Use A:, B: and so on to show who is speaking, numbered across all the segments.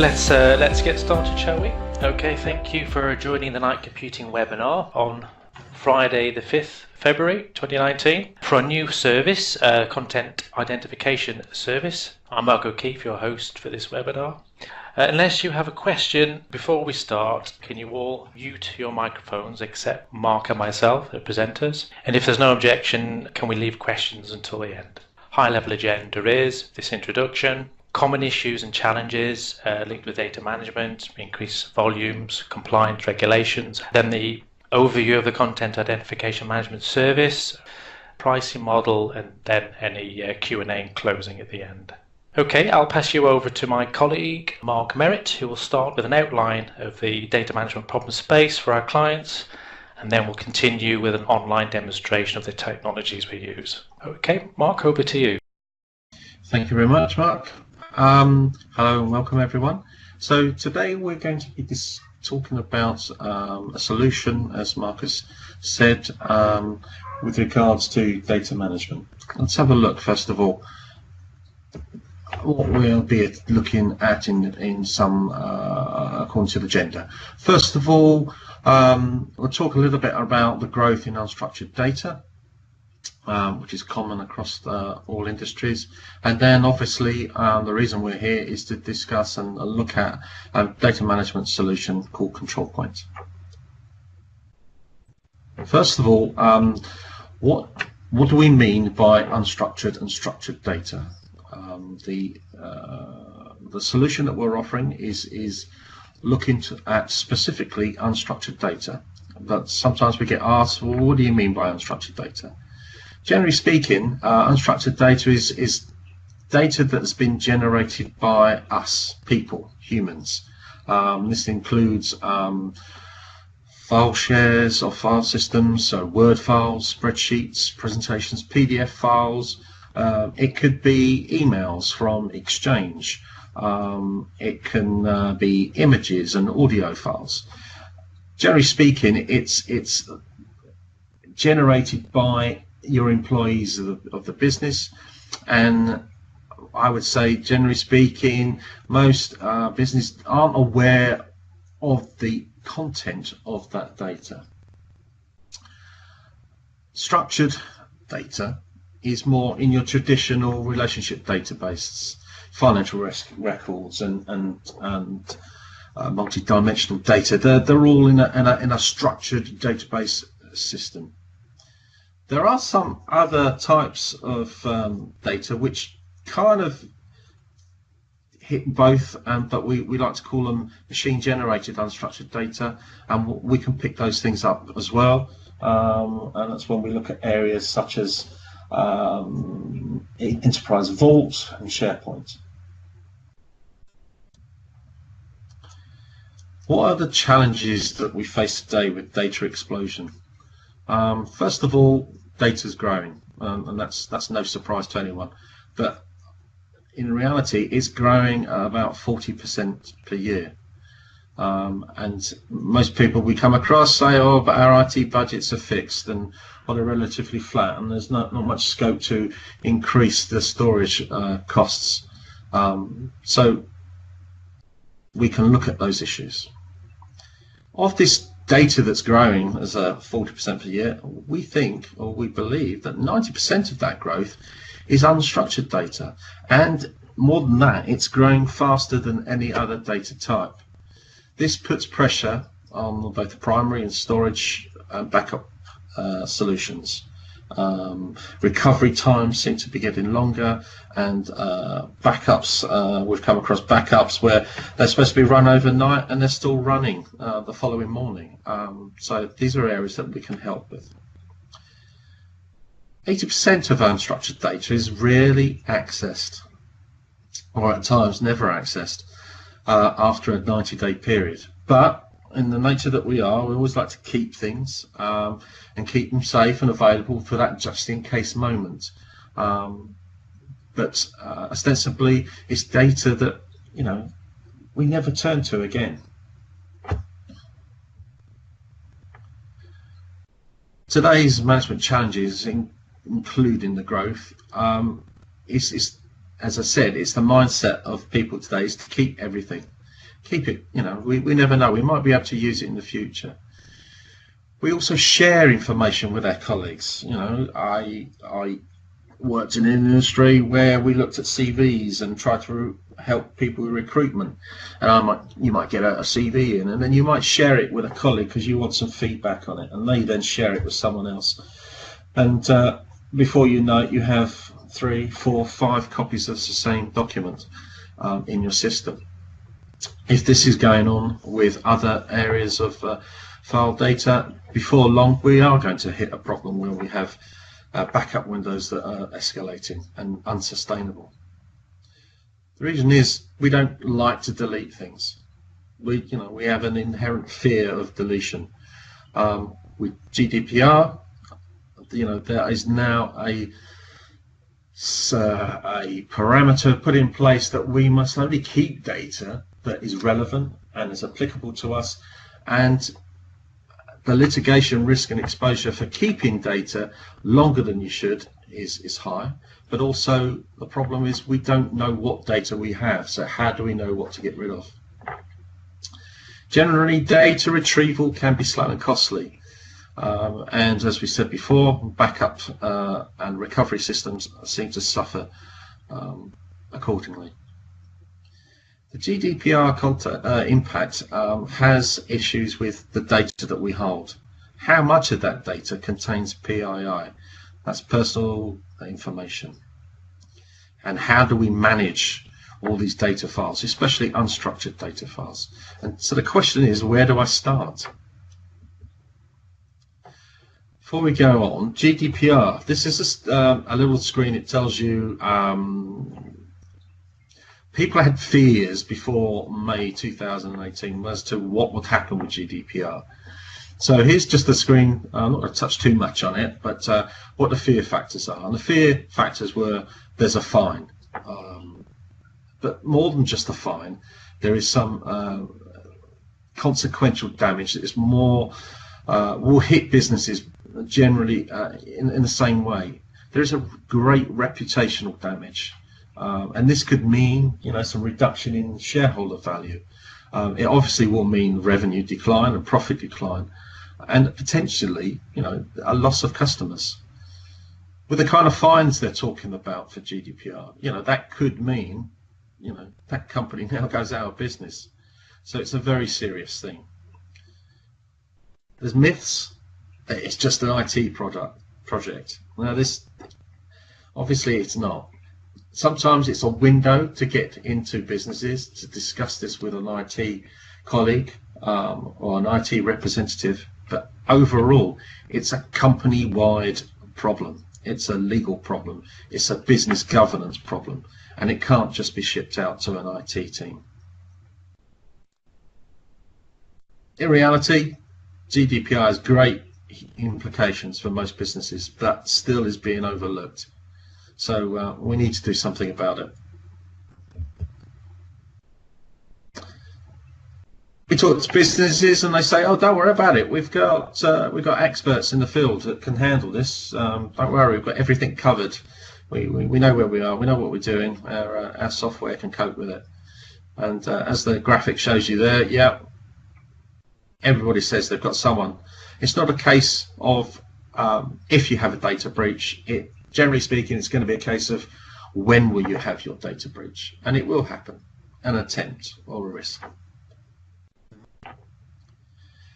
A: Let's get started, shall we? Okay, thank you for joining the Night Computing webinar on Friday the 5th February 2019 for a new service, content identification service. I'm Mark O'Keefe, your host for this webinar. Unless you have a question before we start, can you all mute your microphones except Mark and myself, the presenters? And if there's no objection, can we leave questions until the end? High-level agenda is this introduction, common issues and challenges linked with data management, increased volumes, compliance regulations, then the overview of the content identification management service, pricing model, and then any Q&A and closing at the end. Okay, I'll pass you over to my colleague Mark Merritt, who will start with an outline of the data management problem space for our clients, and then we'll continue with an online demonstration of the technologies we use. Okay, Mark, over to you.
B: Thank you very much, Mark. Hello and welcome everyone. So today we're going to be talking about a solution, as Marcus said, with regards to data management. Let's have a look first of all what we'll be looking at in some according to the agenda. First of all, we'll talk a little bit about the growth in unstructured data, which is common across all industries, and then obviously the reason we're here is to discuss and look at a data management solution called Control Point. First of all, what do we mean by unstructured and structured data? The solution that we're offering is looking at specifically unstructured data, but sometimes we get asked, well, what do you mean by unstructured data? Generally speaking, unstructured data is data that's been generated by us, people, humans. This includes file shares or file systems, so Word files, spreadsheets, presentations, PDF files. It could be emails from Exchange. It can be images and audio files. Generally speaking, it's generated by your employees of the business, and I would say generally speaking most business aren't aware of the content of that data. Structured data is more in your traditional relationship databases, financial records and multi-dimensional data. They're all in a structured database system. There are some other types of data which kind of hit both, but we like to call them machine-generated unstructured data, and we can pick those things up as well. And that's when we look at areas such as Enterprise Vault and SharePoint. What are the challenges that we face today with data explosion? First of all, data is growing, and that's no surprise to anyone. But in reality, it's growing at about 40% per year. And most people we come across say, "Oh, but our IT budgets are fixed and well, they're relatively flat, and there's not much scope to increase the storage costs." So we can look at those issues. Of this data that's growing as a 40% per year, we think, or we believe, that 90% of that growth is unstructured data, and more than that, it's growing faster than any other data type. This puts pressure on both the primary and storage backup solutions. Recovery times seem to be getting longer, and backups, we've come across backups where they're supposed to be run overnight and they're still running the following morning. So these are areas that we can help with. 80% of unstructured data is rarely accessed, or at times never accessed, after a 90-day period. But in the nature that we are, we always like to keep things and keep them safe and available for that just-in-case moment. But ostensibly, it's data that we never turn to again. Today's management challenges, including the growth, is, as I said, it's the mindset of people today is to keep everything. keep it. We never know. We might be able to use it in the future. We also share information with our colleagues. I worked in an industry where we looked at CVs and tried to help people with recruitment. And you might get a CV in, and then you might share it with a colleague because you want some feedback on it, and they then share it with someone else. And before you know it, you have 3, 4, 5 copies of the same document in your system. If this is going on with other areas of file data, before long we are going to hit a problem where we have backup windows that are escalating and unsustainable. The reason is we don't like to delete things. We have an inherent fear of deletion. With GDPR, there is now a parameter put in place that we must only keep data that is relevant and is applicable to us, and the litigation risk and exposure for keeping data longer than you should is high. But also the problem is we don't know what data we have, so how do we know what to get rid of? Generally, data retrieval can be slow and costly, and as we said before, backup and recovery systems seem to suffer accordingly. The GDPR impact has issues with the data that we hold. How much of that data contains PII? That's personal information. And how do we manage all these data files, especially unstructured data files? And so the question is, where do I start? Before we go on, GDPR. This is just a little screen. It tells you people had fears before May 2018 as to what would happen with GDPR. So here's just the screen. I'm not going to touch too much on it, but what the fear factors are. And the fear factors were there's a fine. But more than just a fine, there is some consequential damage that is more, will hit businesses generally in the same way. There is a great reputational damage. And this could mean, some reduction in shareholder value. It obviously will mean revenue decline and profit decline, and potentially, a loss of customers. With the kind of fines they're talking about for GDPR, that could mean, that company now goes out of business. So it's a very serious thing. There's myths that it's just an IT project. Now this, obviously it's not. Sometimes it's a window to get into businesses to discuss this with an IT colleague or an IT representative, but overall it's a company-wide problem. It's a legal problem. It's a business governance problem, and it can't just be shipped out to an IT team. In reality, GDPR has great implications for most businesses, but still is being overlooked. So we need to do something about it. We talk to businesses and they say, "Oh, don't worry about it. We've got experts in the field that can handle this. Don't worry, we've got everything covered. We know where we are. We know what we're doing. Our software can cope with it." And as the graphic shows you there, yeah, everybody says they've got someone. It's not a case of if you have a data breach. Generally speaking, it's going to be a case of when will you have your data breach, and it will happen, an attempt or a risk.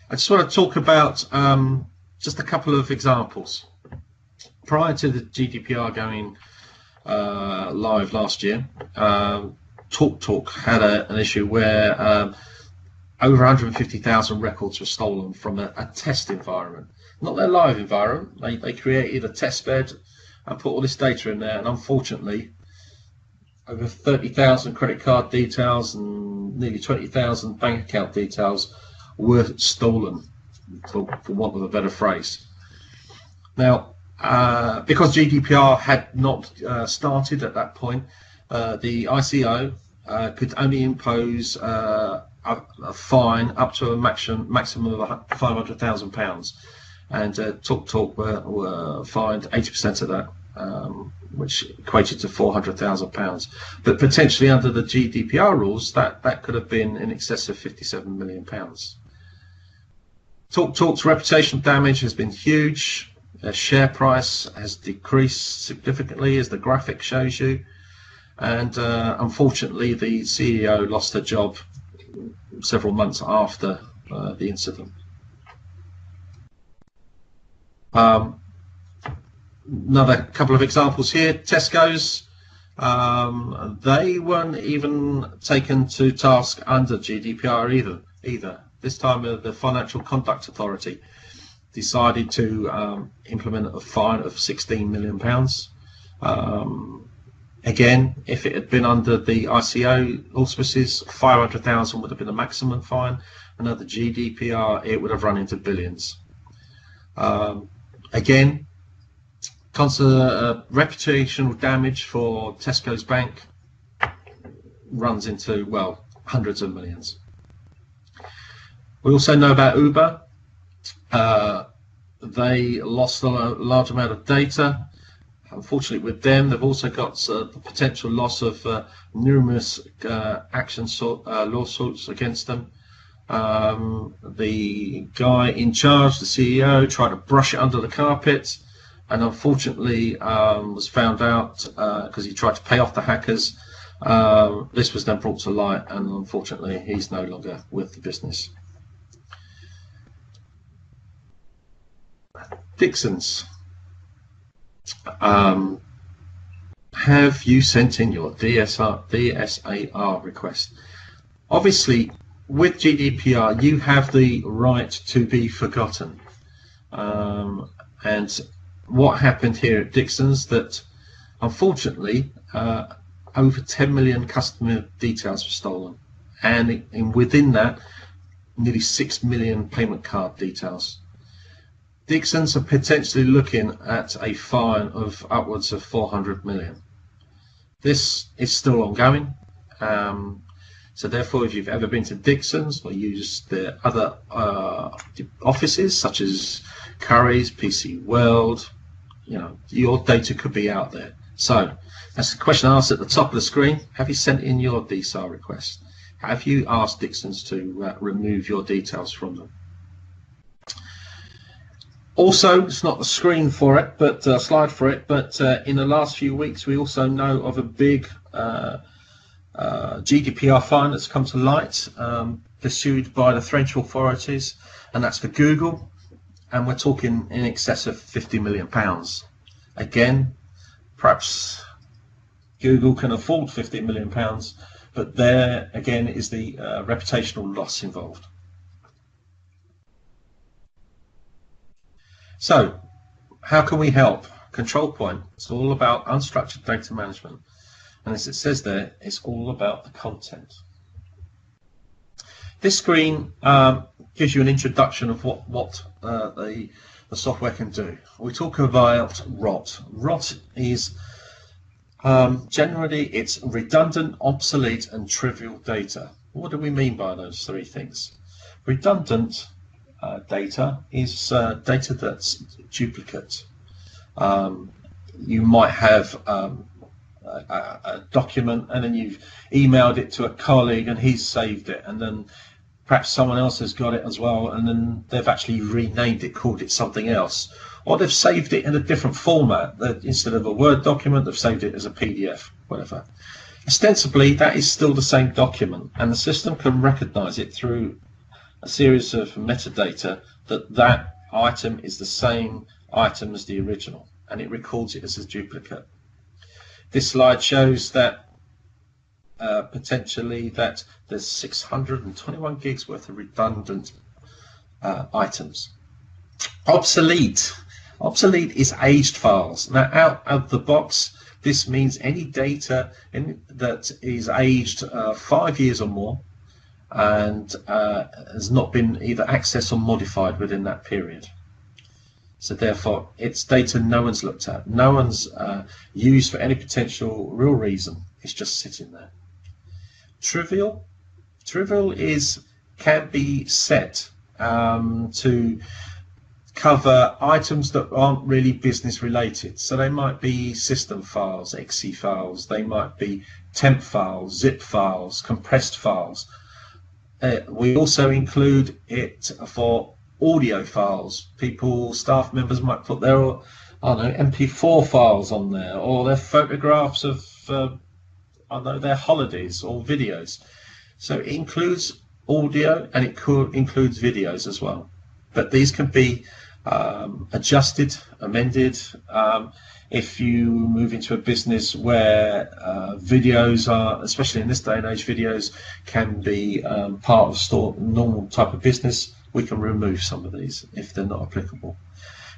B: I just want to talk about just a couple of examples. Prior to the GDPR going live last year, TalkTalk had an issue where over 150,000 records were stolen from a test environment, not their live environment. They created a test bed and put all this data in there, and unfortunately over 30,000 credit card details and nearly 20,000 bank account details were stolen, for want of a better phrase. Now, because GDPR had not started at that point, the ICO could only impose a fine up to a maximum of £500,000, and TalkTalk were fined 80% of that, which equated to £400,000. But potentially under the GDPR rules, that could have been in excess of £57 million. TalkTalk's reputational damage has been huge. Their share price has decreased significantly, as the graphic shows you. And unfortunately, the CEO lost her job several months after the incident. Another couple of examples here. Tesco's, they weren't even taken to task under GDPR either. This time the Financial Conduct Authority decided to implement a fine of £16 million. Again, if it had been under the ICO auspices, 500,000 would have been the maximum fine, and under GDPR it would have run into billions. Again, reputational damage for Tesco's Bank runs into, well, hundreds of millions. We also know about Uber. They lost a large amount of data. Unfortunately, with them, they've also got the potential loss of numerous lawsuits against them. The guy in charge, the CEO, tried to brush it under the carpet, and unfortunately was found out because he tried to pay off the hackers. This was then brought to light, and unfortunately, he's no longer with the business. Dixons. Have you sent in your DSAR request? Obviously, with GDPR, you have the right to be forgotten. And what happened here at Dixons, that unfortunately over 10 million customer details were stolen, and within that, nearly 6 million payment card details. Dixons are potentially looking at a fine of upwards of 400 million. This is still ongoing. So therefore, if you've ever been to Dixons or used the other offices such as Currys, PC World, your data could be out there. So that's the question asked at the top of the screen. Have you sent in your DSAR request? Have you asked Dixons to remove your details from them? Also, it's not the screen for it, but slide for it. But in the last few weeks, we also know of a big GDPR fine that's come to light, pursued by the French authorities, and that's for Google. And we're talking in excess of £50 million. Again, perhaps Google can afford £50 million, but there again is the reputational loss involved. So, how can we help? Control Point, it's all about unstructured data management. And as it says there, it's all about the content. This screen gives you an introduction of what the software can do. We talk about ROT. ROT is generally it's redundant, obsolete, and trivial data. What do we mean by those three things? Redundant data is data that's duplicate. You might have a document, and then you've emailed it to a colleague and he's saved it, and then perhaps someone else has got it as well, and then they've actually renamed it, called it something else, or they've saved it in a different format. Instead of a Word document, they've saved it as a PDF, whatever. Ostensibly, that is still the same document, and the system can recognize it through a series of metadata that item is the same item as the original, and it records it as a duplicate. This slide shows that potentially that there's 621 gigs worth of redundant items. Obsolete is aged files. Now, out of the box, this means any data that is aged 5 years or more and has not been either accessed or modified within that period. So therefore, it's data no one's looked at, no one's used for any potential real reason. It's just sitting there. Trivial can be set to cover items that aren't really business related. So they might be system files, exe files, they might be temp files, zip files, compressed files. We also include it for audio files. Staff members might put their, I don't know, MP4 files on there, or their photographs of, I don't know, their holidays or videos. So it includes audio and it includes videos as well. But these can be adjusted, amended. If you move into a business where videos are, especially in this day and age, videos can be part of normal type of business, we can remove some of these if they're not applicable.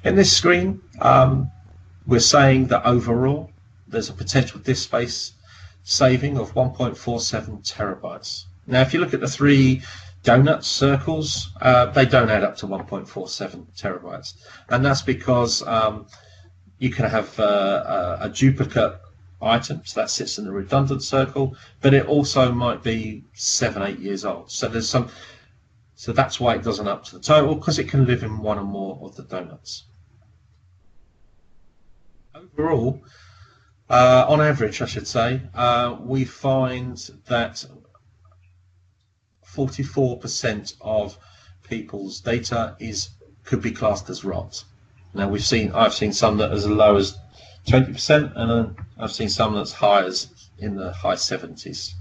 B: In this screen, we're saying that overall there's a potential disk space saving of 1.47 terabytes. Now, if you look at the three donut circles, they don't add up to 1.47 terabytes, and that's because you can have a duplicate item, so that sits in the redundant circle, but it also might be 7-8 years old. So there's some, so that's why it doesn't up to the total, because it can live in one or more of the donuts. Overall, on average, I should say, we find that 44% of people's data could be classed as rot. Now I've seen some that as low as 20%, and I've seen some that's high as in the high 70s.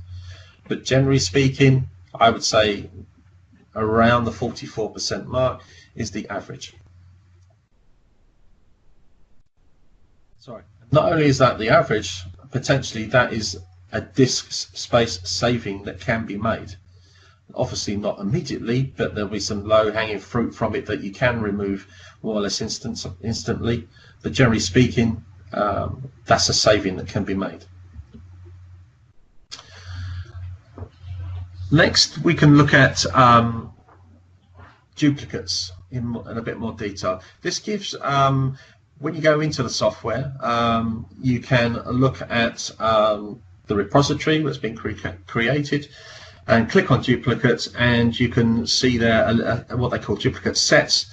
B: But generally speaking, I would say around the 44% mark is the average. Sorry. Not only is that the average, potentially that is a disk space saving that can be made. Obviously not immediately, but there'll be some low-hanging fruit from it that you can remove more or less instantly. But generally speaking, that's a saving that can be made. Next, we can look at duplicates in a bit more detail. This gives, when you go into the software, you can look at the repository that's been created, and click on duplicates, and you can see there what they call duplicate sets.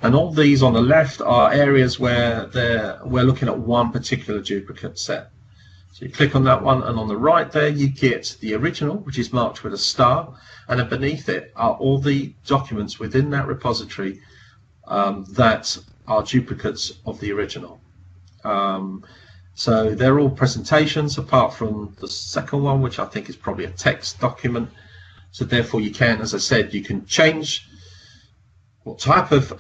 B: And all these on the left are areas where we're looking at one particular duplicate set. So you click on that one, and on the right there you get the original, which is marked with a star, and then beneath it are all the documents within that repository that are duplicates of the original. So they're all presentations apart from the second one, which I think is probably a text document. So therefore you can, as I said, you can change what type of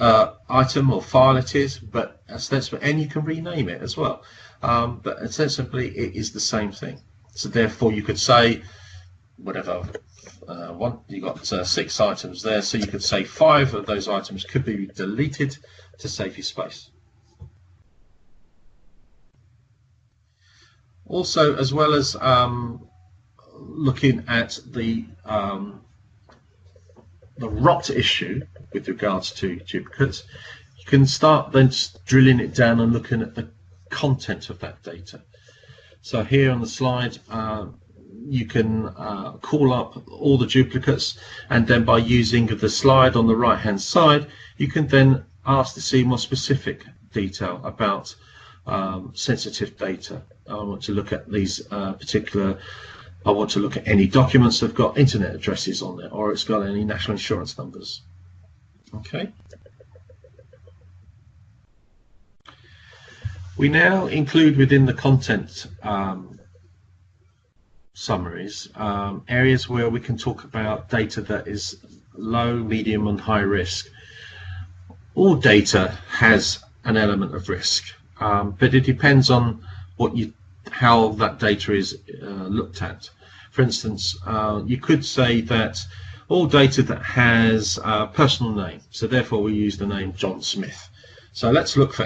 B: item or file it is, but and you can rename it as well. But ostensibly it is the same thing. So therefore you could say whatever you got 6 items there, so you could say 5 of those items could be deleted to save you space. Also, as well as looking at the rot issue with regards to duplicates, you can start then drilling it down and looking at the content of that data. So here on the slide, you can call up all the duplicates, and then by using the slide on the right hand side, you can then ask to see more specific detail about sensitive data. I want to look at these I want to look at any documents that have got internet addresses on there, or it's got any national insurance numbers. Okay. We now include within the content summaries areas where we can talk about data that is low, medium and high risk. All data has an element of risk, but it depends on how that data is looked at. For instance, you could say that all data that has a personal name, so therefore we use the name John Smith. So let's look for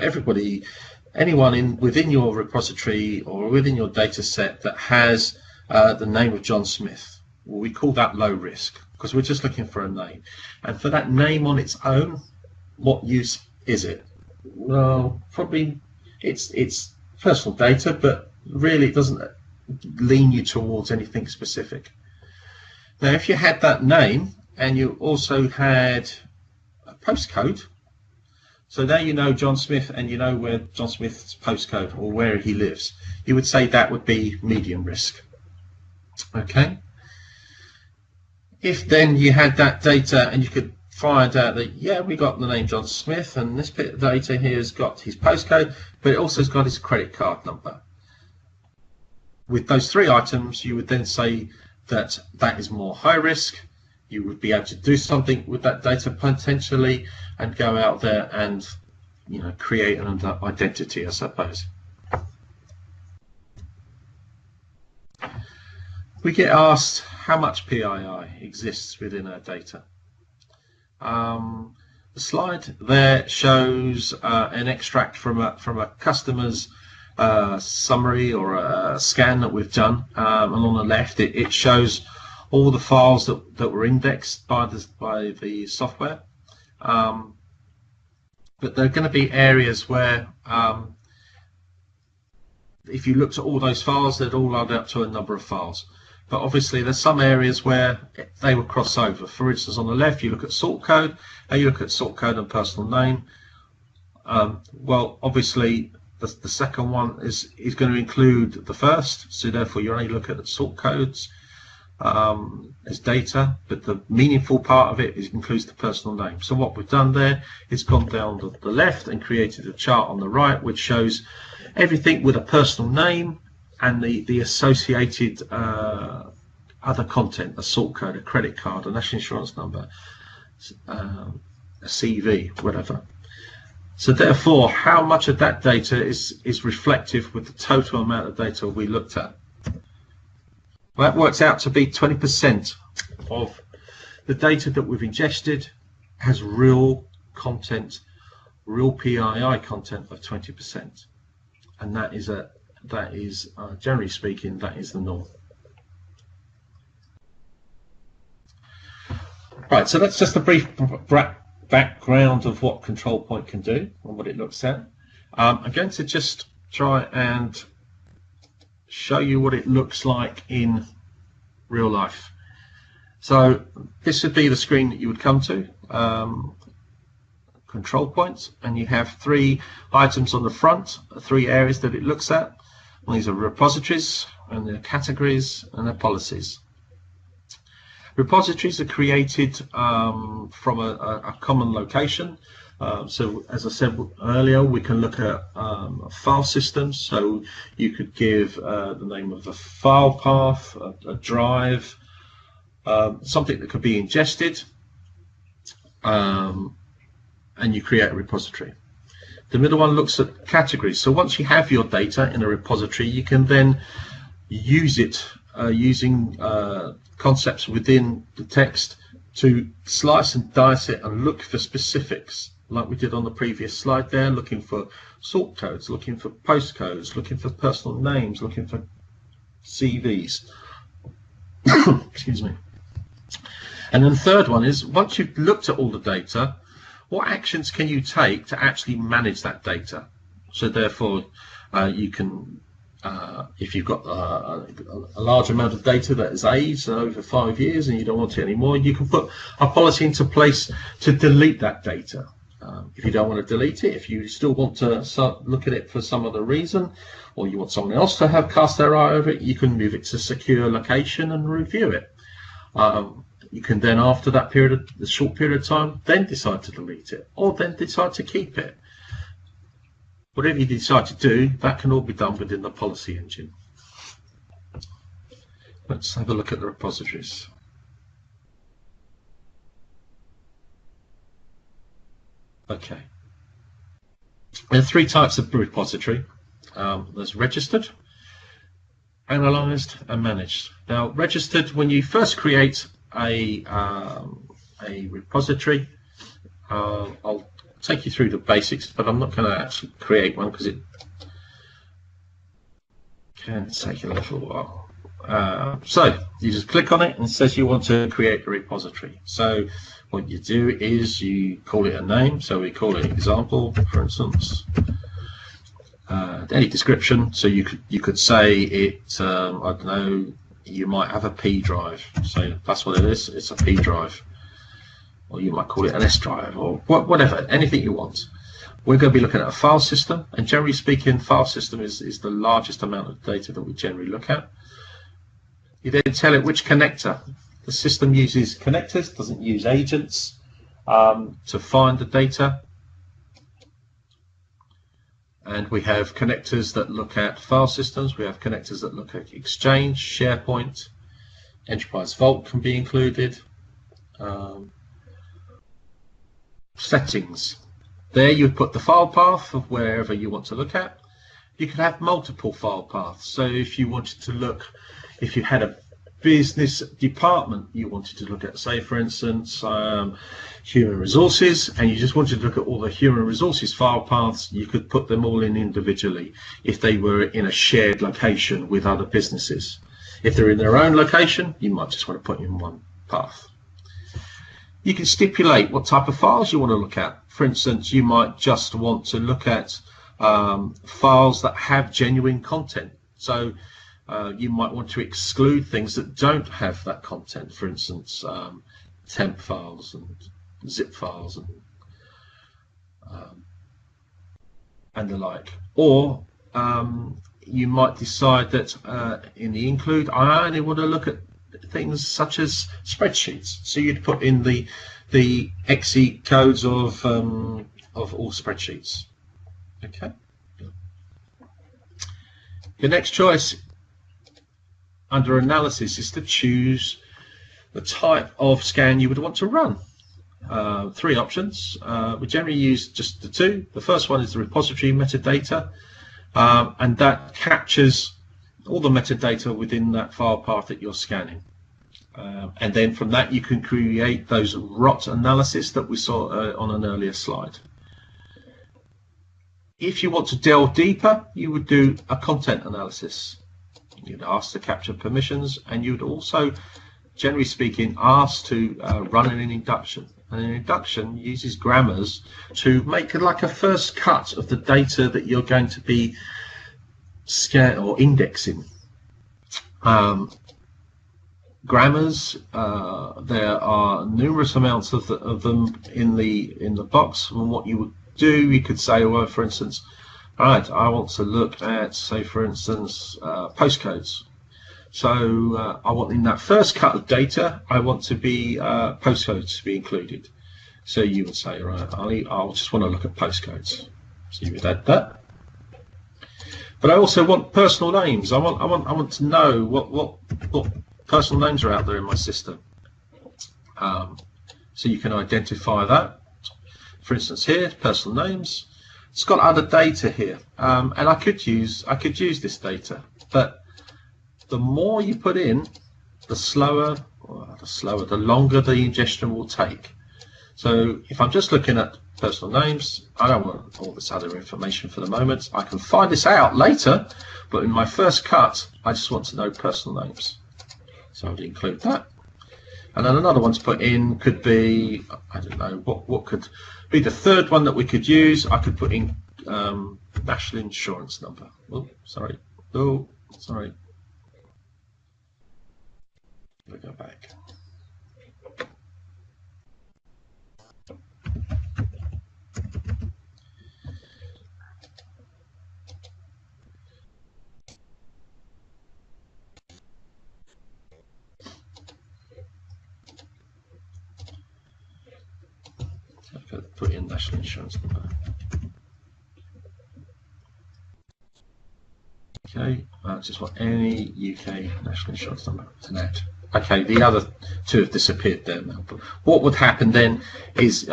B: anyone within your repository or within your data set that has the name of John Smith. Well, we call that low risk because we're just looking for a name. And for that name on its own, what use is it? Well, probably it's personal data, but really it doesn't lean you towards anything specific. Now, if you had that name and you also had a postcode, So there you know John Smith, and you know where John Smith's postcode or where he lives. You would say that would be medium risk. Okay. If then you had that data and you could find out that, yeah, we got the name John Smith, and this bit of data here has got his postcode, but it also has got his credit card number. With those three items, you would then say that that is more high risk. You would be able to do something with that data potentially and go out there and, you know, create an identity, I suppose. We get asked how much PII exists within our data. The slide there shows an extract from a customer's summary or a scan that we've done, and on the left it shows all the files that were indexed by the software. But there are going to be areas where if you looked at all those files, they'd all add up to a number of files. But obviously there's some areas where they will cross over. For instance, on the left you look at sort code, and you look at sort code and personal name. Well, obviously the second one is going to include the first, so therefore you only look at the sort codes as data, but the meaningful part of it includes the personal name. So what we've done there is gone down to the left and created a chart on the right which shows everything with a personal name and the associated other content, a sort code, a credit card, a national insurance number, a CV, whatever. So therefore, how much of that data is reflective with the total amount of data we looked at? Well, that works out to be 20% of the data that we've ingested has real content, real PII content of 20%, and that is generally speaking, that is the norm. Right, so that's just a brief background of what Control Point can do and what it looks at. I'm going to just try and show you what it looks like in real life. So this would be the screen that you would come to, Control Points, and you have three items on the front, three areas that it looks at. And these are repositories, and their categories, and their policies. Repositories are created from a common location. So as I said earlier, we can look at file systems. So you could give the name of a file path, a drive, something that could be ingested, and you create a repository. The middle one looks at categories. So once you have your data in a repository, you can then use it using concepts within the text to slice and dice it and look for specifics, like we did on the previous slide there, looking for sort codes, looking for postcodes, looking for personal names, looking for CVs. Excuse me. And then the third one is, once you've looked at all the data, what actions can you take to actually manage that data? So therefore, you can, if you've got a large amount of data that is aged over 5 years and you don't want it anymore, you can put a policy into place to delete that data. If you don't want to delete it, if you still want to look at it for some other reason, or you want someone else to have cast their eye over it, you can move it to secure location and review it. You can then, after that period, the short period of time, then decide to delete it, or then decide to keep it. Whatever you decide to do, that can all be done within the policy engine. Let's have a look at the repositories. Okay. There are three types of repository. There's registered, analyzed, and managed. Now, registered, when you first create a repository, I'll take you through the basics, but I'm not going to actually create one because it can take a little while. So you just click on it and it says you want to create a repository. So what you do is you call it a name. So we call it example, for instance. Any description. So you could say it. I don't know. You might have a P drive. So that's what it is. It's a P drive. Or you might call it an S drive, or whatever, anything you want. We're going to be looking at a file system, and generally speaking, file system is the largest amount of data that we generally look at. You then tell it which connector. The system uses connectors, doesn't use agents to find the data. And we have connectors that look at file systems, we have connectors that look at Exchange, SharePoint, Enterprise Vault can be included. Settings. There you would put the file path of wherever you want to look at. You could have multiple file paths. So if you wanted to look, if you had a business department you wanted to look at, say for instance human resources, and you just wanted to look at all the human resources file paths, you could put them all in individually if they were in a shared location with other businesses. If they're in their own location, you might just want to put in one path. You can stipulate what type of files you want to look at. For instance, you might just want to look at files that have genuine content. So you might want to exclude things that don't have that content. For instance, temp files and zip files and the like. Or you might decide that in the include, I only want to look at things such as spreadsheets. So you'd put in the exe codes of all spreadsheets. Okay. Your next choice under analysis is to choose the type of scan you would want to run. Three options. We generally use just the two. The first one is the repository metadata, and that captures all the metadata within that file path that you're scanning. And then from that you can create those ROT analysis that we saw on an earlier slide. If you want to delve deeper, you would do a content analysis. You'd ask to capture permissions, and you'd also, generally speaking, ask to run an induction. And an induction uses grammars to make like a first cut of the data that you're going to be scanning or indexing. Grammars, there are numerous amounts of them in the box. And what you would do, you could say, well, for instance, all right, I want to look at, say, for instance, postcodes. So I want in that first cut of data, I want to be postcodes to be included. So you would say, right, I'll just want to look at postcodes. So you would add that. But I also want personal names. I want to know what personal names are out there in my system. So you can identify that. For instance, here, personal names. It's got other data here, and I could use this data, but the more you put in, the longer the ingestion will take. So if I'm just looking at personal names, I don't want all this other information for the moment. I can find this out later, but in my first cut, I just want to know personal names. So I'd include that. And then another one to put in could be, I don't know, what could be the third one that we could use. I could put in national insurance number. Oh, sorry. Oh, sorry. We'll go back. Put in national insurance number. Okay, I just want any UK national insurance number to add. Okay, the other two have disappeared there now. But what would happen then is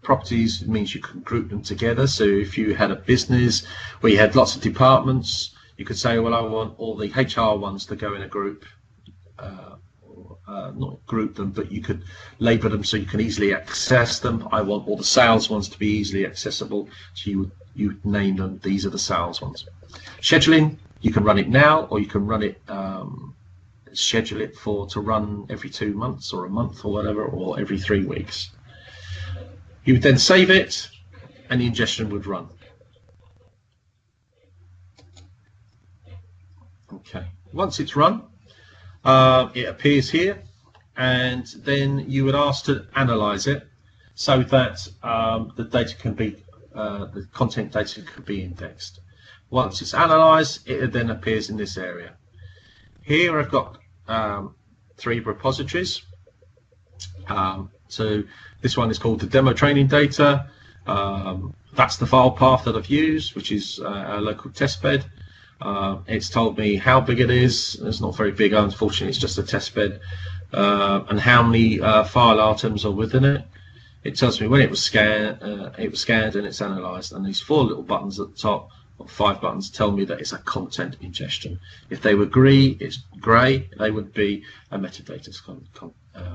B: properties means you can group them together. So if you had a business where you had lots of departments, you could say, well, I want all the HR ones to go in a group. Not group them, but you could label them so you can easily access them. I want all the sales ones to be easily accessible, so you would name them, these are the sales ones. Scheduling, you can run it now, or you can run it, schedule it to run every 2 months or a month or whatever, or every 3 weeks. You would then save it, and the ingestion would run. Okay, once it's run, it appears here, and then you would ask to analyze it. so that the data can be, the content data could be indexed. Once it's analysed, it then appears in this area. Here I've got 3 repositories. So this one is called the demo training data. That's the file path that I've used, which is our local test bed. It's told me how big it is. It's not very big, unfortunately. It's just a test bed, and how many file items are within it. It tells me when it was scanned and it's analysed. And these 4 little buttons at the top, or 5 buttons, tell me that it's a content ingestion. If they were grey, they would be a metadata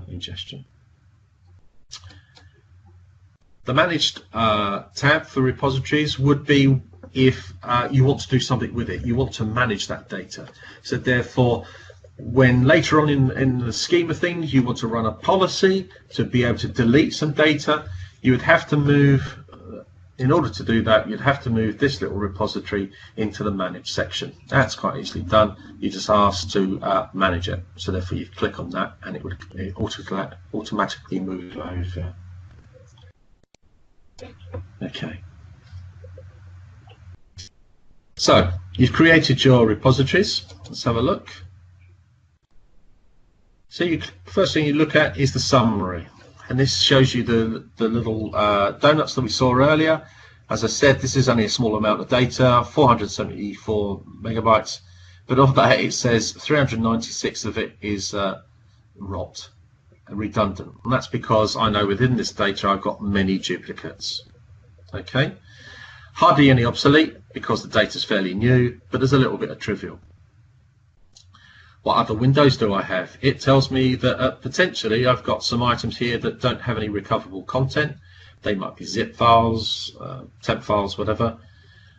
B: ingestion. The managed tab for repositories would be if you want to do something with it. You want to manage that data. So therefore, when later on in the scheme of things you want to run a policy to be able to delete some data, you would have to move, in order to do that, you'd have to move this little repository into the manage section. That's quite easily done. You just ask to manage it. So therefore you click on that and it would automatically move over. Okay. So you've created your repositories. Let's have a look. So first thing you look at is the summary, and this shows you the little donuts that we saw earlier. As I said, this is only a small amount of data, 474 megabytes, but of that it says 396 of it is rot and redundant, and that's because I know within this data I've got many duplicates. Okay, hardly any obsolete because the data is fairly new, but there's a little bit of trivial. What other windows do I have? It tells me that potentially I've got some items here that don't have any recoverable content. They might be zip files, temp files, whatever.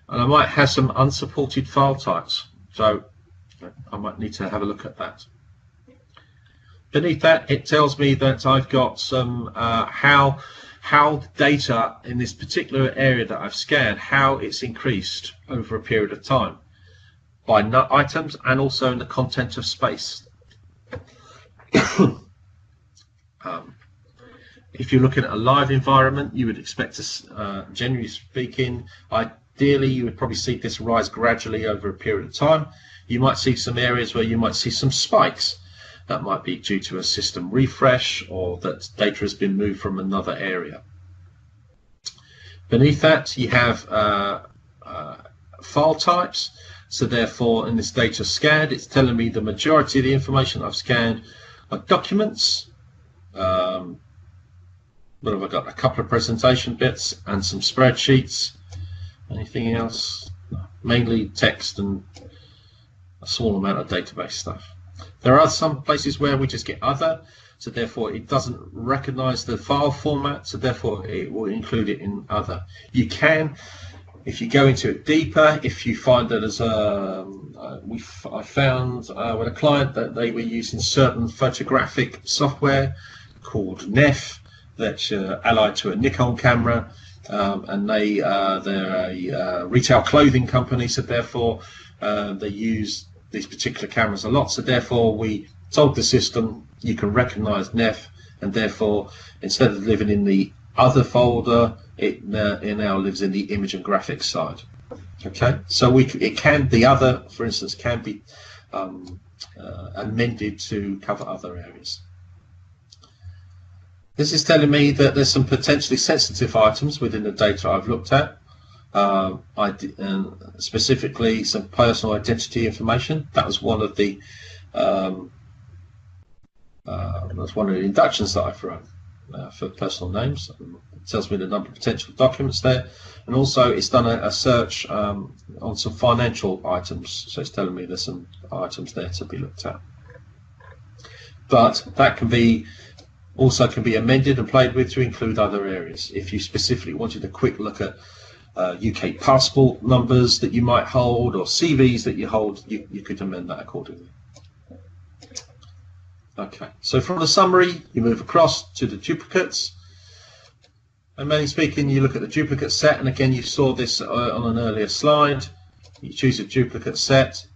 B: And I might have some unsupported file types. So I might need to have a look at that. Beneath that, it tells me that I've got some how the data in this particular area that I've scanned, how it's increased over a period of time, by items and also in the content of space. If you're looking at a live environment, you would expect to, generally speaking, ideally you would probably see this rise gradually over a period of time. You might see some areas where you might see some spikes. That might be due to a system refresh or that data has been moved from another area. Beneath that you have file types. So therefore, in this data scanned, it's telling me the majority of the information I've scanned are documents. What have I got? A couple of presentation bits and some spreadsheets. Anything else? No. Mainly text and a small amount of database stuff. There are some places where we just get other, so therefore it doesn't recognize the file format, so therefore it will include it in other. You can, if you go into it deeper, if you find that as I found with a client that they were using certain photographic software called NEF that's allied to a Nikon camera, and they're a retail clothing company, so therefore they use these particular cameras a lot. So therefore we told the system you can recognize NEF, and therefore instead of living in the other folder, it now lives in the image and graphics side. Okay, so the other, for instance, can be amended to cover other areas. This is telling me that there's some potentially sensitive items within the data I've looked at. Specifically some personal identity information. That was one of the inductions that I've run for personal names. It tells me the number of potential documents there, and also it's done a search on some financial items, so it's telling me there's some items there to be looked at. But that can be amended and played with to include other areas. If you specifically wanted a quick look at UK passport numbers that you might hold or CVs that you hold, you could amend that accordingly. Okay, so from the summary you move across to the duplicates, and mainly speaking you look at the duplicate set, and again you saw this on an earlier slide. You choose a duplicate set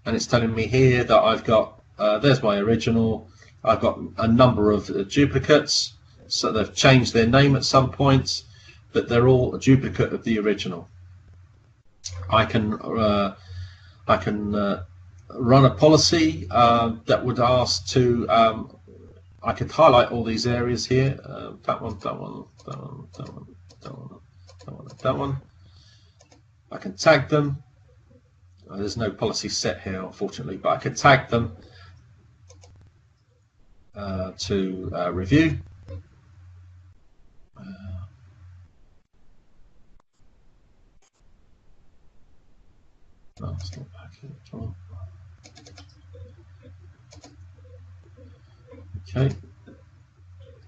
B: and it's telling me here that I've got there's my original. I've got a number of duplicates. so they've changed their name at some point, but they're all a duplicate of the original. I can run a policy that would ask to. I could highlight all these areas here. That one, that one, that one, that one, that one, that one, that one. I can tag them. There's no policy set here, unfortunately, but I can tag them to review. No, it's not back here. Okay,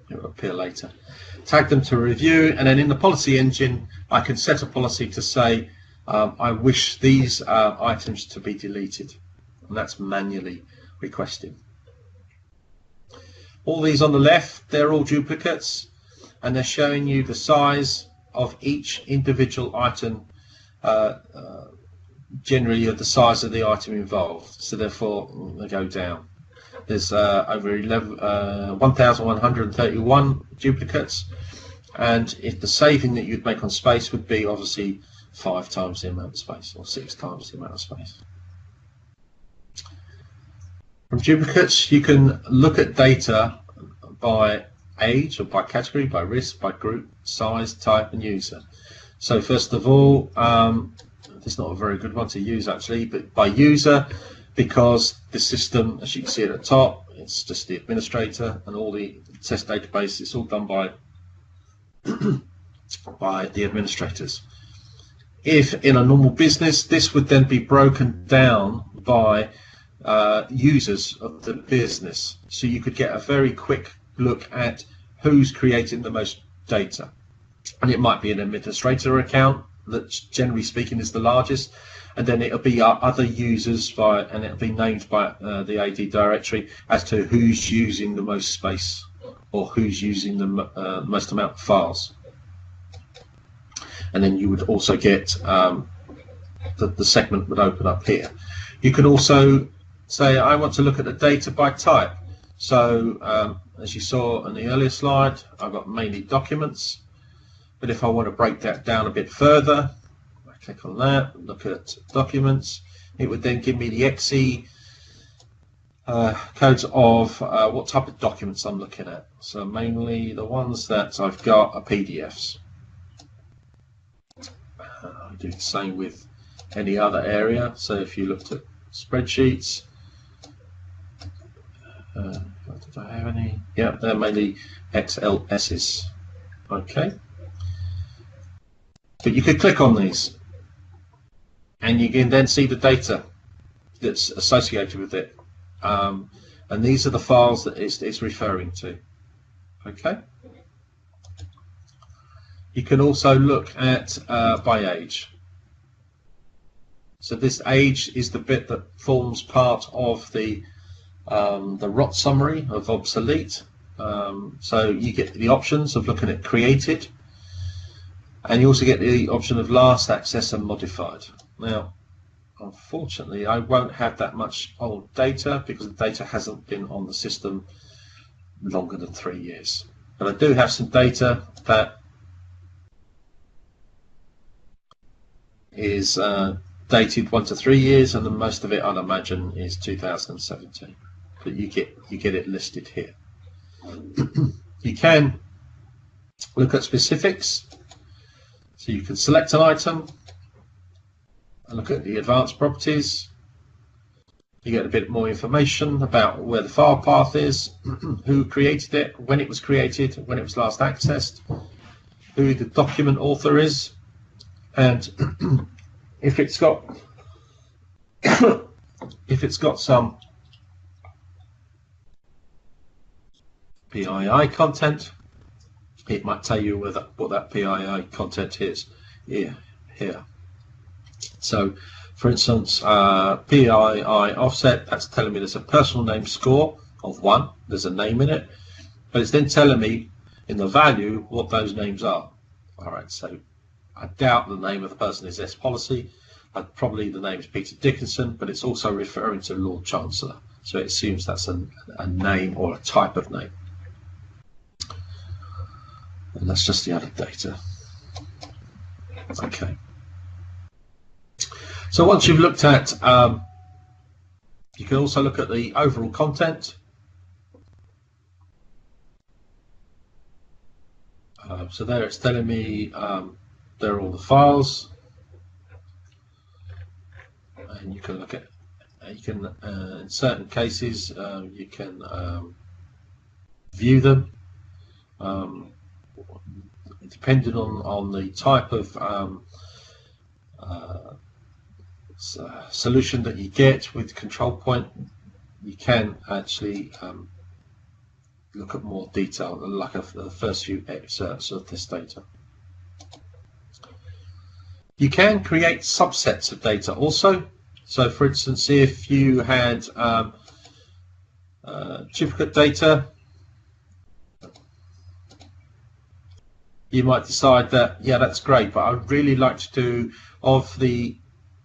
B: it will appear later. Tag them to review, and then in the policy engine, I can set a policy to say I wish these items to be deleted, and that's manually requested. All these on the left, they're all duplicates, and they're showing you the size of each individual item, generally of the size of the item involved, so therefore they go down. There's over 1,131 duplicates, and if the saving that you'd make on space would be obviously 5 times the amount of space, or 6 times the amount of space. From duplicates, you can look at data by age, or by category, by risk, by group, size, type, and user. So first of all, this is not a very good one to use actually, but by user, because the system, as you can see at the top, it's just the administrator, and all the test database, it's all done by by the administrators. If in a normal business, this would then be broken down by users of the business, so you could get a very quick look at who's creating the most data. And it might be an administrator account that, generally speaking, is the largest, and then it'll be other users and it'll be named by the AD directory as to who's using the most space, or who's using the most amount of files. And then you would also get the segment would open up here. You can also say, I want to look at the data by type. So as you saw in the earlier slide, I've got mainly documents, but if I want to break that down a bit further, I click on that, look at documents, it would then give me the exe codes of what type of documents I'm looking at. So mainly the ones that I've got are PDFs. I do the same with any other area. So if you looked at spreadsheets, did I have any? Yeah, they're mainly XLSs. Okay. But you could click on these, and you can then see the data that's associated with it. And these are the files that it's referring to. Okay. You can also look at by age. So this age is the bit that forms part of the ROT summary of obsolete. So you get the options of looking at created, and you also get the option of last access and modified. Now, unfortunately, I won't have that much old data because the data hasn't been on the system longer than 3 years. But I do have some data that is dated 1 to 3 years, and the most of it, I'd imagine, is 2017. But you get it listed here. You can look at specifics, so you can select an item and look at the advanced properties. You get a bit more information about where the file path is, who created it, when it was created, when it was last accessed, who the document author is, and if it's got some PII content, it might tell you what that PII content is here. So, for instance, PII offset, that's telling me there's a personal name score of 1. There's a name in it, but it's then telling me in the value what those names are. All right, so I doubt the name of the person is S Policy. Probably the name is Peter Dickinson, but it's also referring to Lord Chancellor, so it assumes that's a name or a type of name. And that's just the added data. Okay. So once you've looked at, you can also look at the overall content. So there it's telling me there are all the files, and you can look at, you can in certain cases you can view them depending on the type of solution that you get with control point. You can actually look at more detail, like the first few excerpts of this data. You can create subsets of data also. So for instance, if you had duplicate data, you might decide that, yeah, that's great, but I'd really like to do, of the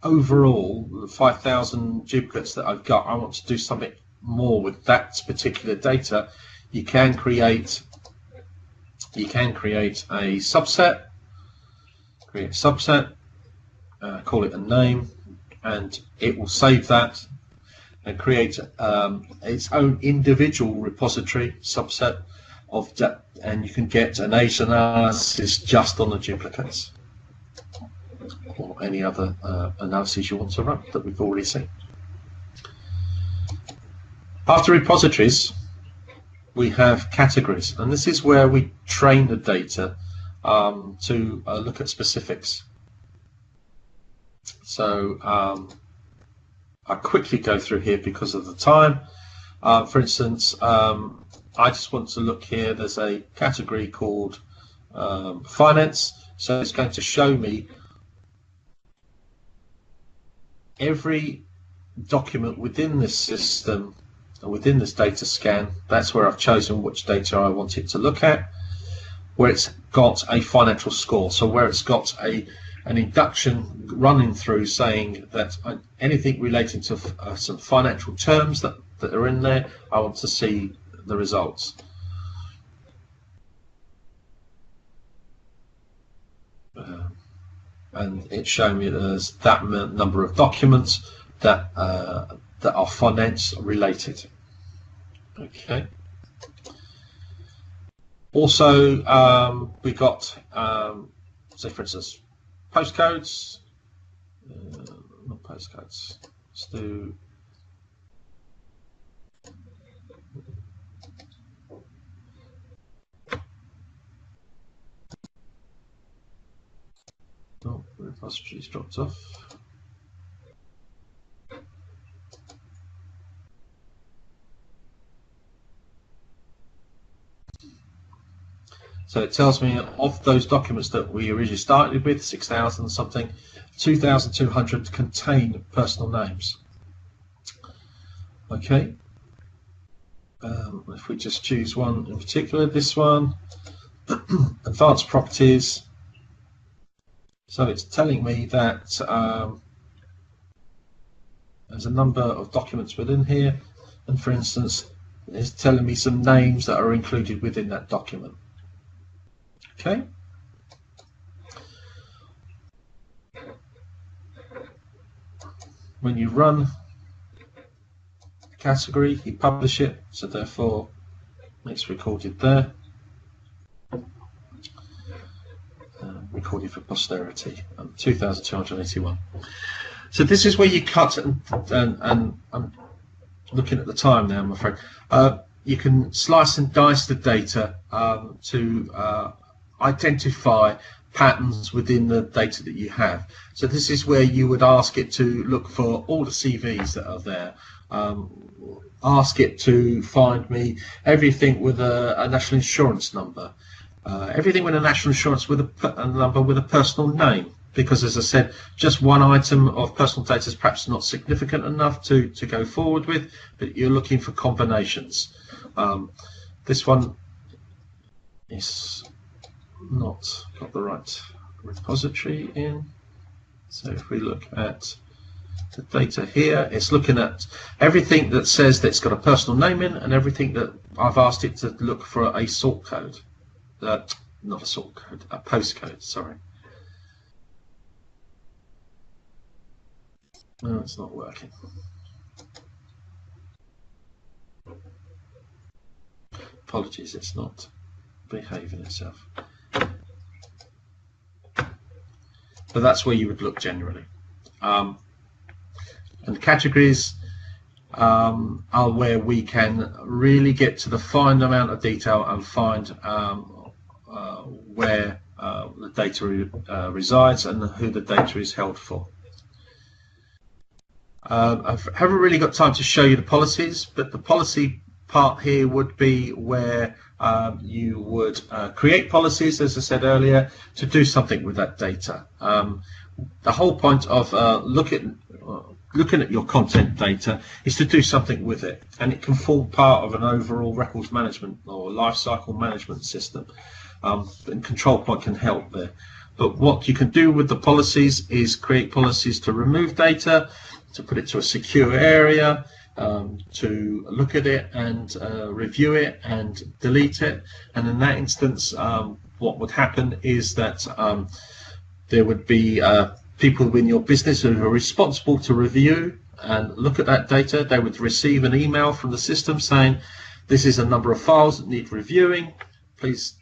B: overall 5,000 duplicates that I've got, I want to do something more with that particular data. You can create a subset, call it a name, and it will save that and create its own individual repository subset of that, and you can get an age analysis just on the duplicates, or any other analysis you want to run that we've already seen. After repositories, we have categories, and this is where we train the data to look at specifics. So I'll quickly go through here because of the time. For instance, I just want to look here. There's a category called finance, so it's going to show me every document within this system, within this data scan. That's where I've chosen which data I want it to look at, where it's got a financial score, so where it's got an induction running through saying that anything relating to some financial terms that are in there, I want to see the results. And it's showing me there's that number of documents that are finance related. Okay. Also, we got, say for instance, postcodes. Not postcodes. Let's do. Oh, the repository's dropped off. So it tells me of those documents that we originally started with, 6,000 something, 2,200 contain personal names. Okay. If we just choose one in particular, this one, advanced properties. So it's telling me that there's a number of documents within here, and for instance, it's telling me some names that are included within that document. Okay. When you run a category, you publish it, so therefore it's recorded there. Recorded for posterity, 2,281. So this is where you cut, and I'm looking at the time now, I'm afraid. You can slice and dice the data to identify patterns within the data that you have. So this is where you would ask it to look for all the CVs that are there. Ask it to find me everything with a national insurance number. Everything with a national insurance with a number with a personal name, because as I said, just one item of personal data is perhaps not significant enough to go forward with, but you're looking for combinations. This one is not got the right repository in, so if we look at the data here, it's looking at everything that says that it's got a personal name in, and everything that I've asked it to look for a sort code. not a sort code, a postcode, sorry. No, it's not working. Apologies, it's not behaving itself. But that's where you would look generally. And categories are where we can really get to the fine amount of detail and find where the data resides and who the data is held for. I haven't really got time to show you the policies, but the policy part here would be where you would create policies, as I said earlier, to do something with that data. The whole point of looking at your content data is to do something with it, and it can form part of an overall records management or lifecycle management system. And Control Point can help there. But what you can do with the policies is create policies to remove data, to put it to a secure area, to look at it and review it and delete it. And in that instance, what would happen is that there would be people in your business who are responsible to review and look at that data. They would receive an email from the system saying, this is a number of files that need reviewing. Please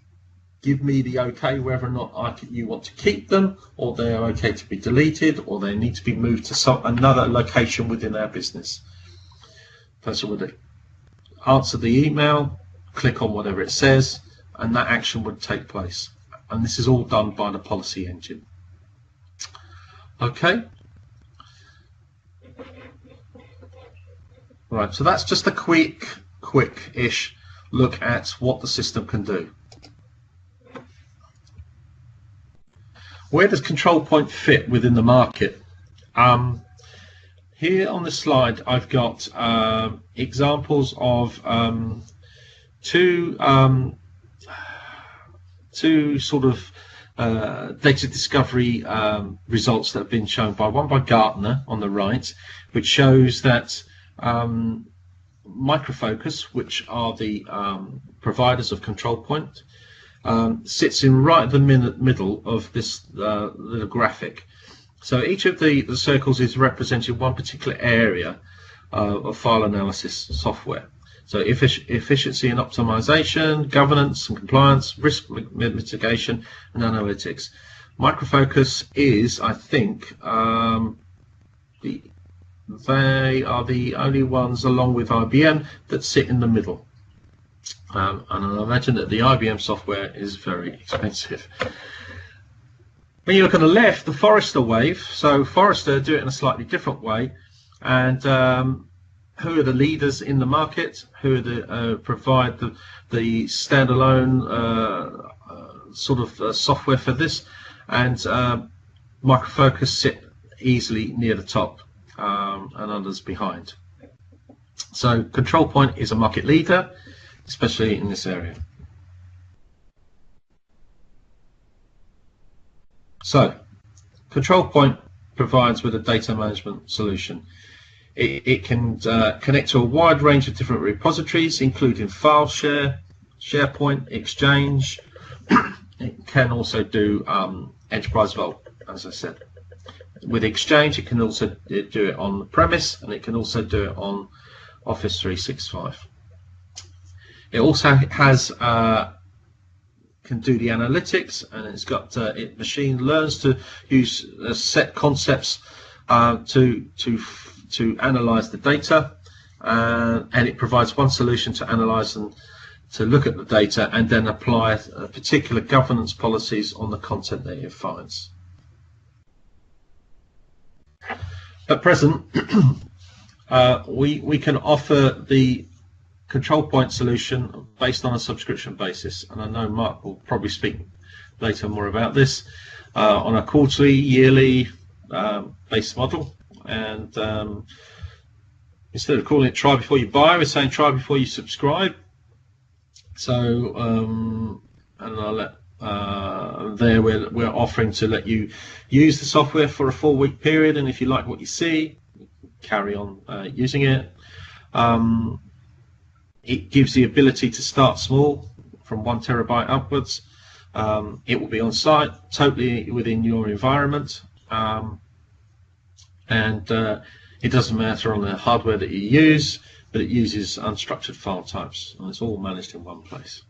B: give me the okay whether or not you want to keep them, or they are okay to be deleted, or they need to be moved to another location within our business. Person would answer the email, click on whatever it says, and that action would take place. And this is all done by the policy engine. Okay. Right, so that's just a quick-ish look at what the system can do. Where does Control Point fit within the market? Here on the slide, I've got examples of two sort of data discovery results that have been shown one by Gartner on the right, which shows that Micro Focus, which are the providers of Control Point, sits in right at the middle of this little graphic. So each of the circles is representing one particular area of file analysis software. So efficiency and optimization, governance and compliance, risk mitigation, and analytics. Micro Focus is, I think, they are the only ones, along with IBM, that sit in the middle. And I imagine that the IBM software is very expensive. When you look on the left, the Forrester wave, so Forrester do it in a slightly different way, and who are the leaders in the market, who are the provide the standalone sort of software for this, and Micro Focus sit easily near the top, and others behind. So Control Point is a market leader, especially in this area. So Control Point provides with a data management solution. It can connect to a wide range of different repositories, including FileShare, SharePoint, Exchange. It can also do Enterprise Vault, as I said. With Exchange, it can also do it on the premise, and it can also do it on Office 365. It also has can do the analytics, and it's got it machine learns to use set concepts to analyze the data, and it provides one solution to analyze and to look at the data and then apply particular governance policies on the content that it finds. At present, we can offer the Control Point solution based on a subscription basis, and I know Mark will probably speak later more about this, on a quarterly, yearly based model. And instead of calling it try before you buy, we're saying try before you subscribe. So and I'll let there we're offering to let you use the software for a 4-week period, and if you like what you see, carry on using it. It gives the ability to start small from 1 terabyte upwards, It will be on site, totally within your environment, and it doesn't matter on the hardware that you use, but it uses unstructured file types, and it's all managed in one place.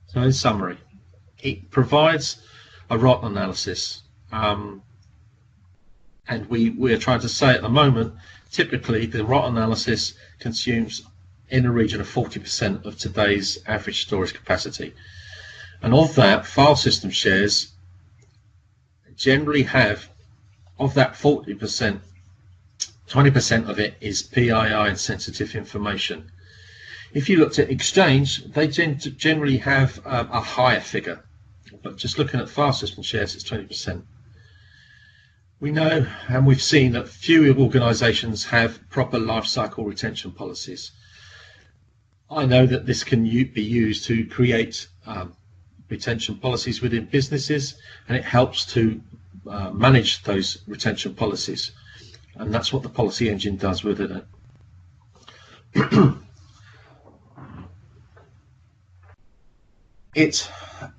B: So in summary, it provides a ROT analysis, and we're trying to say at the moment, typically the ROT analysis consumes in a region of 40% of today's average storage capacity. And of that, file system shares generally have, of that 40%, 20% of it is PII and sensitive information. If you looked at Exchange, they generally have a higher figure, but just looking at file system shares, it's 20%. We know and we've seen that few organisations have proper life cycle retention policies. I know that this can be used to create retention policies within businesses, and it helps to manage those retention policies, and that's what the policy engine does within it.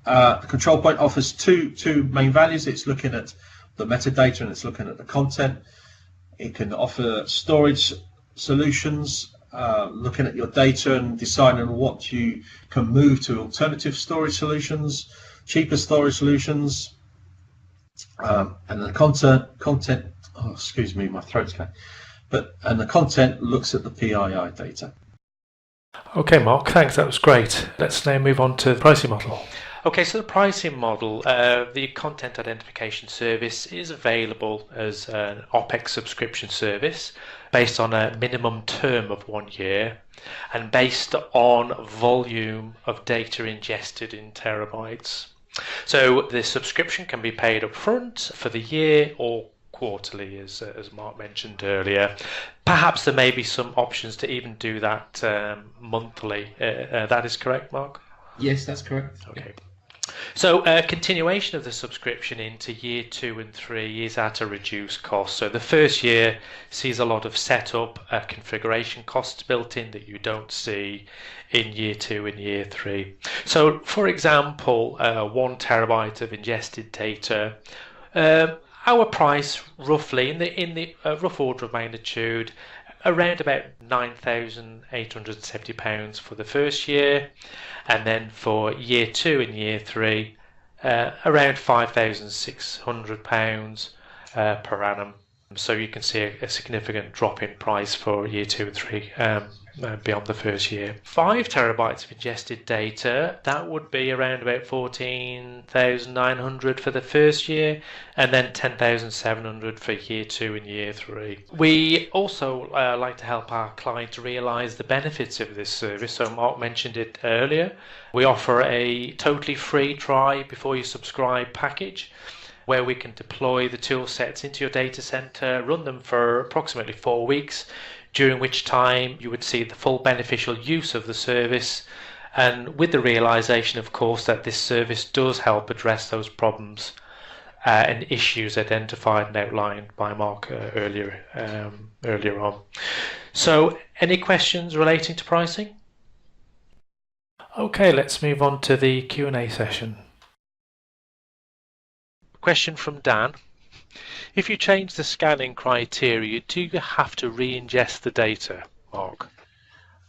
B: The control point offers two main values. It's looking at the metadata and it's looking at the content. It can offer storage solutions, looking at your data and deciding what you can move to alternative storage solutions, cheaper storage solutions, and the content. Oh, excuse me, my throat's going. And the content looks at the PII data.
A: Okay, Mark, thanks. That was great. Let's now move on to the pricing model. Okay, so the pricing model, the content identification service is available as an OPEX subscription service based on a minimum term of 1 year and based on volume of data ingested in terabytes. So the subscription can be paid up front for the year or quarterly, as Mark mentioned earlier. Perhaps there may be some options to even do that monthly. That is correct, Mark?
B: Yes, that's correct.
A: Okay. So continuation of the subscription into year 2 and 3 is at a reduced cost. So the first year sees a lot of setup configuration costs built in that you don't see in year 2 and year 3. So for example, 1 terabyte of ingested data, our price roughly in the rough order of magnitude around about £9,870 for the first year, and then for year 2 and year 3 around £5,600 per annum. So you can see a significant drop in price for year 2 and 3 beyond the first year. 5 terabytes of ingested data, that would be around about 14,900 for the first year, and then 10,700 for year 2 and year 3. We also like to help our client realise the benefits of this service. So Mark mentioned it earlier. We offer a totally free try before you subscribe package, where we can deploy the tool sets into your data center, run them for approximately 4 weeks, during which time you would see the full beneficial use of the service, and with the realization, of course, that this service does help address those problems and issues identified and outlined by Mark earlier on. So any questions relating to pricing? Okay, let's move on to the Q&A session. Question from Dan. If you change the scanning criteria, do you have to re-ingest the data, Mark?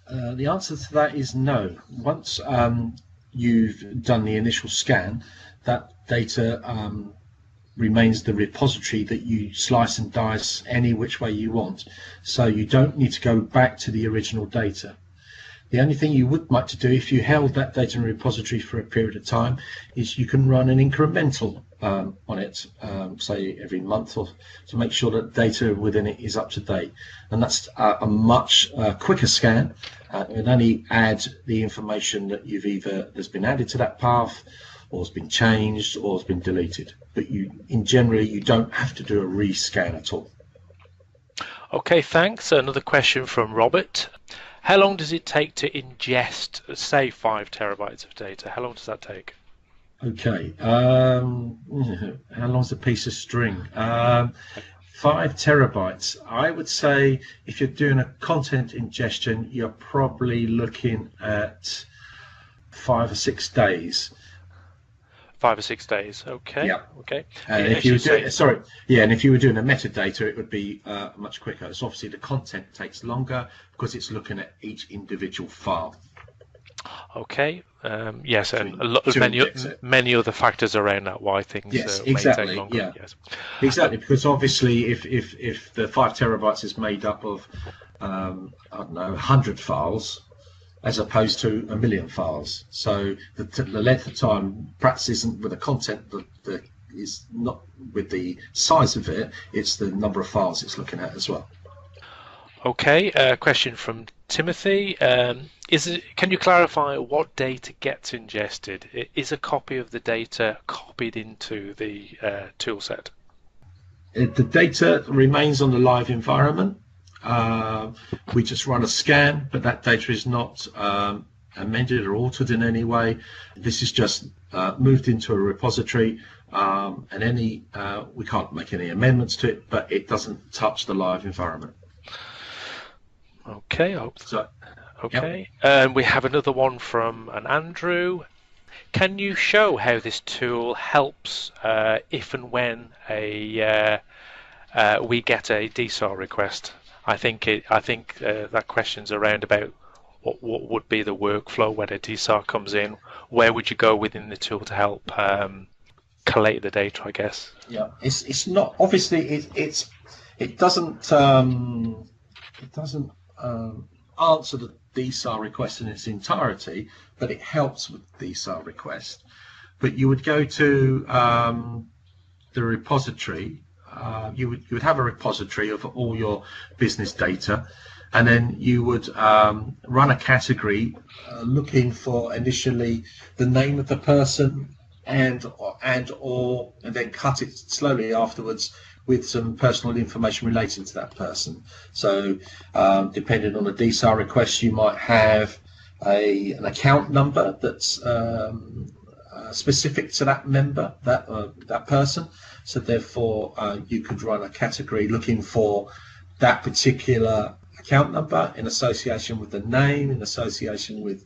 B: The answer to that is no. Once you've done the initial scan, that data remains the repository that you slice and dice any which way you want. So you don't need to go back to the original data. The only thing you would like to do if you held that data in a repository for a period of time is you can run an incremental on it, say every month, or to make sure that data within it is up to date. And that's a much quicker scan. It only add the information that you've either has been added to that path, or has been changed, or has been deleted. But in general, you don't have to do a rescan at all.
A: Okay, thanks. Another question from Robert. How long does it take to ingest, say, 5 terabytes of data? How long does that take?
B: Okay. How long's a piece of string? 5 terabytes. I would say if you're doing a content ingestion, you're probably looking at 5 or 6 days.
A: 5 or 6 days. Okay.
B: Yeah.
A: Okay.
B: And
A: Yeah,
B: if
A: as
B: you
A: you
B: were
A: say.
B: doing, sorry, yeah, and if you were doing a metadata, it would be much quicker. So obviously the content takes longer because it's looking at each individual file
A: Okay. Yes, and
B: to index it.
A: many other factors around that why things
B: Yes,
A: may take
B: exactly.
A: longer.
B: Yeah,
A: Yes.
B: exactly. Because obviously, if the 5 terabytes is made up of I don't know 100 files, as opposed to a million files, so the length of time perhaps isn't with the content that is not with the size of it. It's the number of files it's looking at as well.
A: Okay. Question from Timothy. Can you clarify what data gets ingested? Is a copy of the data copied into the tool set?
B: The data remains on the live environment. We just run a scan, but that data is not amended or altered in any way. This is just moved into a repository, and we can't make any amendments to it, but it doesn't touch the live environment.
A: Okay. Okay. We have another one from an Andrew. Can you show how this tool helps if and when we get a DSAR request? I think that question's around about what would be the workflow when a DSAR comes in. Where would you go within the tool to help collate the data? I guess.
B: Yeah, it's not obviously it doesn't answer the DSAR request in its entirety, but it helps with the DSAR request. But you would go to the repository. You would have a repository of all your business data, and then you would run a category looking for initially the name of the person and then cut it slowly afterwards with some personal information relating to that person. So depending on the DSAR request, you might have an account number that's specific to that member, that person. So therefore you could run a category looking for that particular account number in association with the name, in association with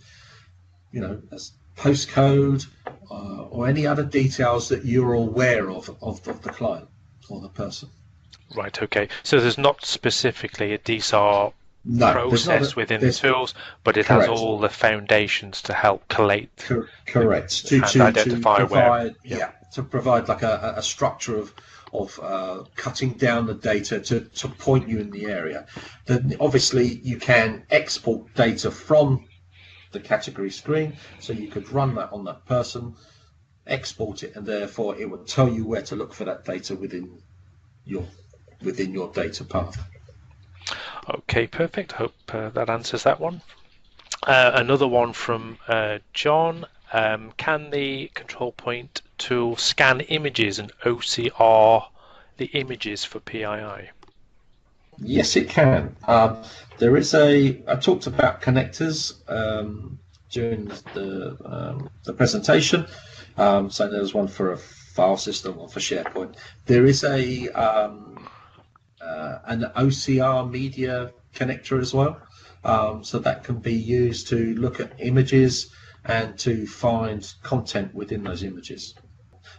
B: postcode or any other details that you're aware of the client or the person.
A: Right. Okay. So there's not specifically a DSAR process within the tools, but it has all the foundations to help collate.
B: Correct.
A: To identify
B: to provide, to provide like a structure of cutting down the data to point you in the area. Then obviously you can export data from the category screen, so you could run that on that person, export it, and therefore it would tell you where to look for that data within your data path.
A: Okay, perfect. Hope that answers that one. Another one from John. Can the control point tool scan images and OCR the images for PII?
B: Yes, it can. There is I talked about connectors during the presentation. So there's one for a file system or for SharePoint. There is an OCR media connector as well. So that can be used to look at images and to find content within those images.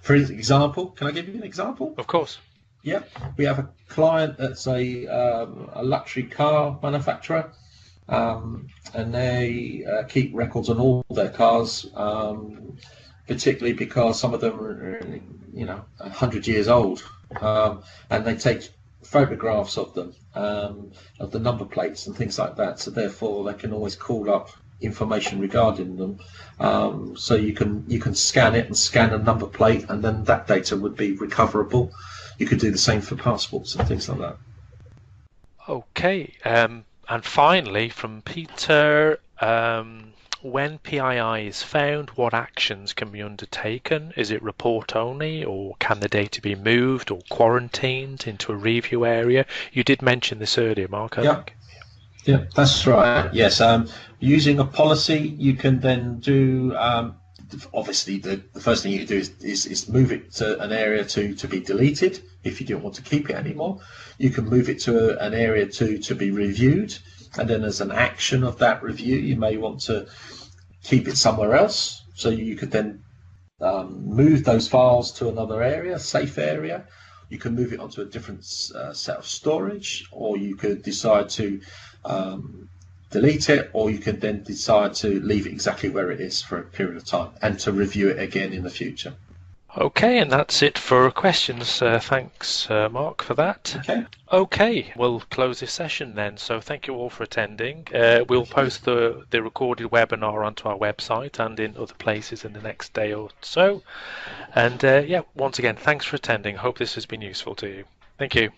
B: For example, can I give you an example?
A: Of course.
B: Yeah, we have a client that's a luxury car manufacturer, and they keep records on all their cars, particularly because some of them are 100 years old, and they take photographs of them, of the number plates and things like that. So therefore, they can always call up information regarding them. So you can scan it and scan a number plate, and then that data would be recoverable. You could do the same for passports and things like that.
A: Okay, and finally from Peter, when PII is found, what actions can be undertaken? Is it report only, or can the data be moved or quarantined into a review area? You did mention this earlier, Mark, I think.
B: Yeah, that's right. Yes, using a policy, you can then do. Obviously, the first thing you do is move it to an area to be deleted. If you don't want to keep it anymore, you can move it to an area to be reviewed, and then as an action of that review, you may want to keep it somewhere else. So you could then move those files to another area, safe area. You can move it onto a different set of storage, or you could decide to delete it, or you can then decide to leave it exactly where it is for a period of time and to review it again in the future.
A: Okay, and that's it for questions. Thanks, Mark, for that.
B: Okay.
A: Okay, we'll close this session then. So thank you all for attending. We'll post the recorded webinar onto our website and in other places in the next day or so. And yeah, once again, thanks for attending. Hope this has been useful to you. Thank you.